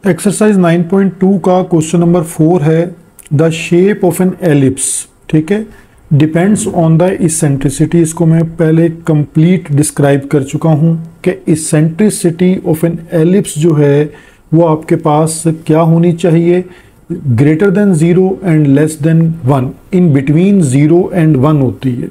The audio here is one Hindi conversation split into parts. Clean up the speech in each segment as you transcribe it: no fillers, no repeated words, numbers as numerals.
एक्सरसाइज 9.2 का क्वेश्चन नंबर 4 है the shape of an ellipse. ठीक है, डिपेंड्स ऑन द इसेंट्रिसिटी। इसको मैं पहले कंप्लीट डिस्क्राइब कर चुका हूँ कि इसेंट्रिसिटी ऑफ एन एलिप्स जो है वो आपके पास क्या होनी चाहिए, greater than 0 and less than 1, in between 0 and 1 होती है।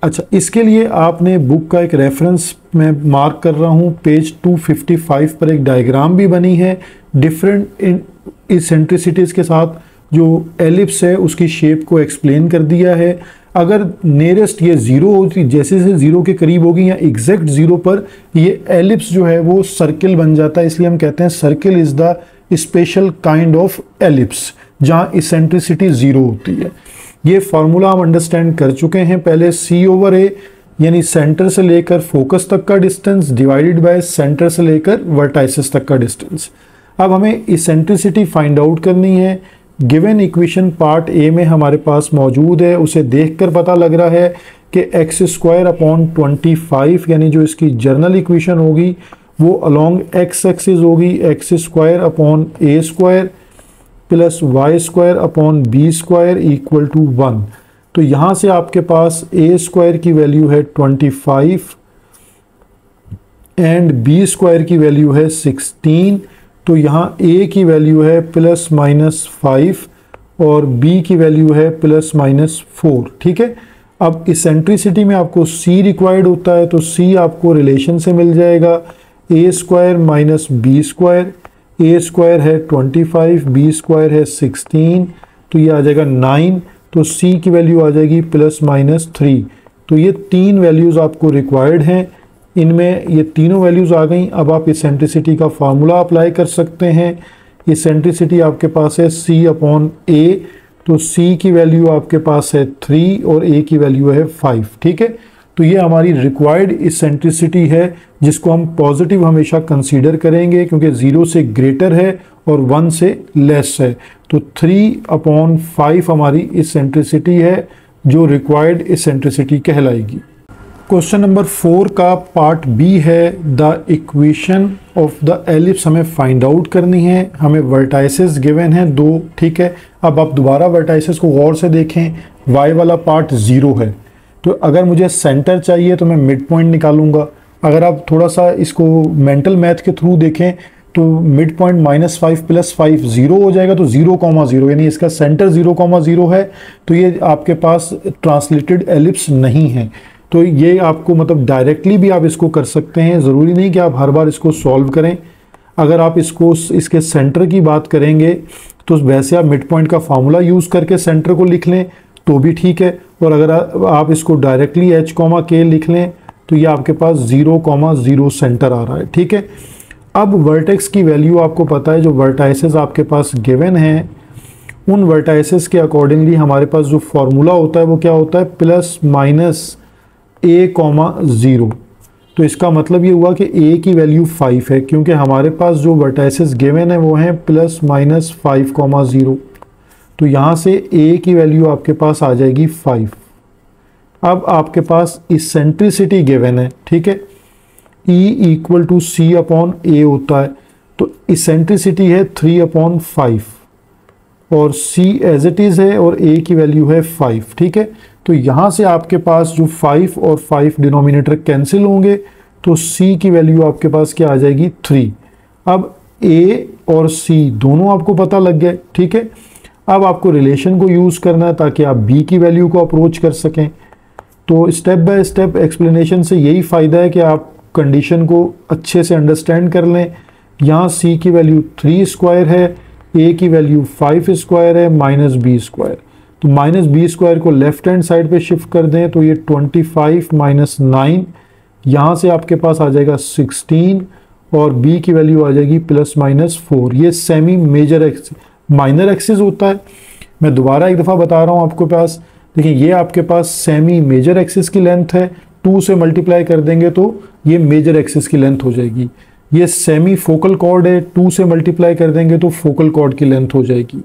अच्छा, इसके लिए आपने बुक का एक रेफरेंस मैं मार्क कर रहा हूँ, पेज 255 पर एक डायग्राम भी बनी है डिफरेंट इसेंट्रिसिटीज़ के साथ, जो एलिप्स है उसकी शेप को एक्सप्लेन कर दिया है। अगर नियरेस्ट ये 0 होती, जैसे जैसे 0 के करीब होगी या एग्जैक्ट 0 पर ये एलिप्स जो है वो सर्किल बन जाता है, इसलिए हम कहते हैं circle is the special kind of ellipse जहाँ इसेंट्रिसिटी 0 होती है। ये फार्मूला हम अंडरस्टैंड कर चुके हैं पहले, C/A यानी सेंटर से लेकर फोकस तक का डिस्टेंस डिवाइडेड बाय सेंटर से लेकर वर्टाइसिस तक का डिस्टेंस। अब हमें इसेंट्रिसिटी फाइंड आउट करनी है। गिवन इक्वेशन पार्ट ए में हमारे पास मौजूद है, उसे देखकर पता लग रहा है कि x² यानी जो इसकी जर्नल इक्वेशन होगी वो अलोंग x एक्सिस होगी, x² plus y² equal to 1। तो यहाँ से आपके पास a² की वैल्यू है 25 एंड b² की वैल्यू है 16। तो यहाँ a की वैल्यू है ±5 और b की वैल्यू है ±4। ठीक है, अब इसेंट्रिसिटी में आपको c रिक्वायर्ड होता है, तो c आपको रिलेशन से मिल जाएगा a² - b²। a² है 25, b² है 16, तो ये आ जाएगा 9। तो c की वैल्यू आ जाएगी ±3। तो ये 3 वैल्यूज़ आपको रिक्वायर्ड हैं, इनमें ये तीनों वैल्यूज़ आ गई। अब आप इसेंट्रिसिटी का फार्मूला अप्लाई कर सकते हैं। इसेंट्रिसिटी आपके पास है C/A, तो c की वैल्यू आपके पास है 3 और a की वैल्यू है 5। ठीक है, तो ये हमारी रिक्वायर्ड इसेंट्रिसिटी है जिसको हम पॉजिटिव हमेशा कंसीडर करेंगे क्योंकि 0 से ग्रेटर है और 1 से लेस है। तो 3/5 हमारी इसेंट्रिसिटी है जो रिक्वायर्ड इसेंट्रिसिटी कहलाएगी। क्वेश्चन नंबर 4 का पार्ट बी है the equation of the ellipse हमें फाइंड आउट करनी है। हमें वर्टाइसेस गिवन है 2। ठीक है, अब आप दोबारा वर्टाइसेस को गौर से देखें। y वाला पार्ट 0 है, तो अगर मुझे सेंटर चाहिए तो मैं मिड पॉइंट निकालूंगा। अगर आप थोड़ा सा इसको मेंटल मैथ के थ्रू देखें तो मिड पॉइंट -5 + 5 0 हो जाएगा, तो 0,0 यानी इसका सेंटर 0,0 है, तो ये आपके पास ट्रांसलेटेड एलिप्स नहीं है। तो ये आपको मतलब डायरेक्टली भी आप इसको कर सकते हैं, ज़रूरी नहीं कि आप हर बार इसको सॉल्व करें। अगर आप इसके सेंटर की बात करेंगे तो वैसे आप मिड पॉइंट का फार्मूला यूज़ करके सेंटर को लिख लें तो भी ठीक है, और अगर आप इसको डायरेक्टली h,k लिख लें तो ये आपके पास 0,0 सेंटर आ रहा है। ठीक है, अब वर्टेक्स की वैल्यू आपको पता है, जो वर्टाइसेस आपके पास गिवन हैं उन वर्टाइसेस के अकॉर्डिंगली हमारे पास जो फॉर्मूला होता है वो क्या होता है, +-a,0। तो इसका मतलब ये हुआ कि a की वैल्यू 5 है क्योंकि हमारे पास जो वर्टाइसेस गिवन है वो हैं +-5,0। तो यहाँ से a की वैल्यू आपके पास आ जाएगी 5। अब आपके पास इसेंट्रिसिटी गिवन है। ठीक है, E = C/A होता है, तो इसेंट्रिसिटी है 3/5 और C एज इट इज़ है और a की वैल्यू है 5। ठीक है, तो यहाँ से आपके पास जो 5 और 5 डिनोमिनेटर कैंसिल होंगे तो C की वैल्यू आपके पास क्या आ जाएगी 3। अब A और C दोनों आपको पता लग गए। ठीक है, अब आपको रिलेशन को यूज़ करना है ताकि आप b की वैल्यू को अप्रोच कर सकें। तो स्टेप बाय स्टेप एक्सप्लेनेशन से यही फ़ायदा है कि आप कंडीशन को अच्छे से अंडरस्टैंड कर लें। यहाँ c की वैल्यू 3² है, a की वैल्यू 5² है -b²। तो -b² को लेफ्ट हैंड साइड पे शिफ्ट कर दें तो ये 25 - 9, यहाँ से आपके पास आ जाएगा 16 और b की वैल्यू आ जाएगी +-4। ये semi major axis minor axis होता है। मैं दोबारा एक दफ़ा बता रहा हूँ आपको पास, देखिए ये आपके पास सेमी मेजर एक्सिस की लेंथ है, 2 से मल्टीप्लाई कर देंगे तो ये मेजर एक्सिस की लेंथ हो जाएगी। ये सेमी फोकल कॉर्ड है, 2 से मल्टीप्लाई कर देंगे तो फोकल कॉर्ड की लेंथ हो जाएगी।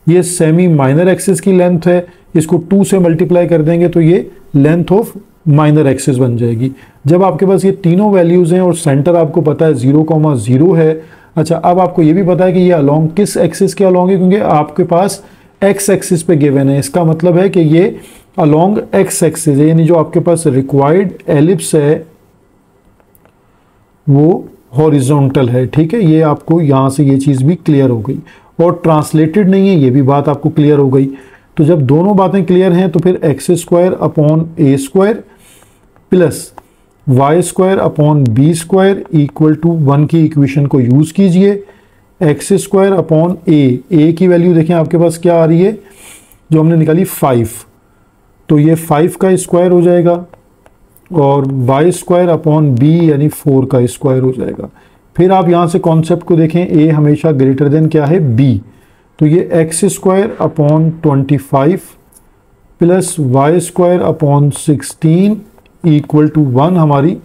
ये सेमी माइनर एक्सिस की लेंथ है, इसको 2 से मल्टीप्लाई कर देंगे तो ये लेंथ ऑफ माइनर एक्सिस बन जाएगी। जब आपके पास ये तीनों वैल्यूज़ हैं और सेंटर आपको पता है 0,0 है, अच्छा, अब आपको ये भी पता है कि ये अलोंग किस एक्सिस के अलोंग है, क्योंकि आपके पास एक्स एक्सिस पे गिवन है। इसका मतलब है कि ये अलोंग एक्स एक्सिस है, यानी जो आपके पास रिक्वायर्ड एलिप्स है वो हॉरिजॉन्टल है। ठीक है, ये आपको यहाँ से ये चीज़ भी क्लियर हो गई, और ट्रांसलेटेड नहीं है, ये भी बात आपको क्लियर हो गई। तो जब दोनों बातें क्लियर हैं तो फिर X square upon A square plus Y square upon B square equal to 1 की इक्वेशन को यूज़ कीजिए। एक्स स्क्वायर अपॉन ए की वैल्यू देखें आपके पास क्या आ रही है, जो हमने निकाली 5, तो ये 5 का स्क्वायर हो जाएगा, और वाई स्क्वायर अपॉन बी यानी 4 का स्क्वायर हो जाएगा। फिर आप यहाँ से कॉन्सेप्ट को देखें, ए हमेशा ग्रेटर देन क्या है, बी, तो ये X square upon 25 plus Y square upon 16 equal to 1 हमारी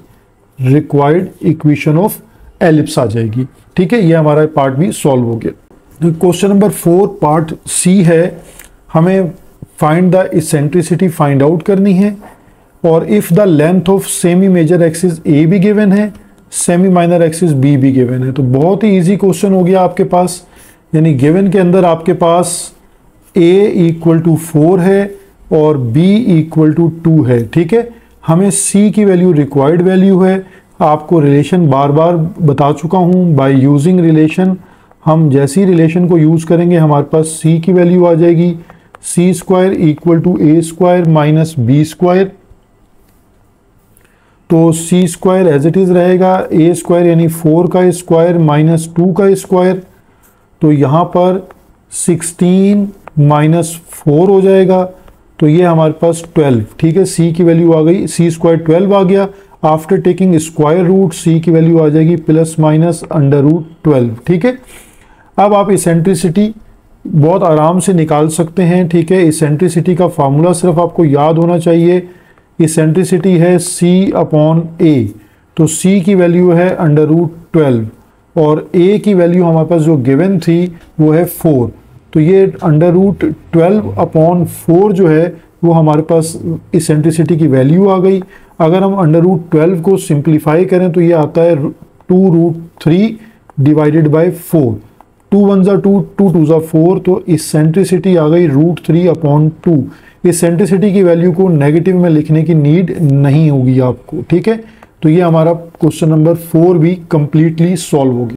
रिक्वायर्ड इक्वेशन ऑफ एलिप्स आ जाएगी। ठीक है, ये हमारा पार्ट भी सॉल्व हो गया। क्वेश्चन नंबर 4 पार्ट सी है, हमें find the eccentricity find out करनी है, और if the length of semi major axis A भी गिवन है, सेमी माइनर एक्सिस बी भी गिवन है। तो बहुत ही इजी क्वेश्चन हो गया आपके पास, यानी गिवन के अंदर आपके पास a इक्वल टू 4 है और b इक्वल टू 2 है। ठीक है, हमें c की वैल्यू रिक्वायर्ड वैल्यू है। आपको रिलेशन बार बार बता चुका हूँ, बाय यूजिंग रिलेशन, हम जैसी रिलेशन को यूज़ करेंगे हमारे पास c की वैल्यू आ जाएगी, C square equal to A square minus B square. तो C square as it is रहेगा, ए स्क्वायर यानी 4 का स्क्वायर माइनस 2 का स्क्वायर, तो यहाँ पर 16 माइनस 4 हो जाएगा, तो ये हमारे पास 12। ठीक है, सी की वैल्यू आ गई, सी स्क्वायर 12 आ गया। आफ्टर टेकिंग स्क्वायर रूट सी की वैल्यू आ जाएगी प्लस माइनस अंडर रूट 12। ठीक है, अब आप इसेंट्रिसिटी बहुत आराम से निकाल सकते हैं। ठीक है, इसेंट्रिसिटी का फार्मूला सिर्फ आपको याद होना चाहिए, इसेंट्रिसिटी है c अपॉन ए, तो c की वैल्यू है अंडर रूट 12 और a की वैल्यू हमारे पास जो गिवन थी वो है 4, तो ये अंडर रूट 12 अपॉन 4 जो है वो हमारे पास इसेंट्रिसिटी की वैल्यू आ गई। अगर हम अंडर रूट 12 को सिंप्लीफाई करें तो ये आता है 2 रूट 3 डिवाइडेड बाई 4, 2 1 ज़ा 2, 2 2 ज़ा 4, तो इसेंट्रिसिटी आ गई रूट 3 अपॉन 2। इसेंट्रिसिटी की वैल्यू को नेगेटिव में लिखने की नीड नहीं होगी आपको। ठीक है, तो ये हमारा क्वेश्चन नंबर 4 भी कंप्लीटली सॉल्व हो गया।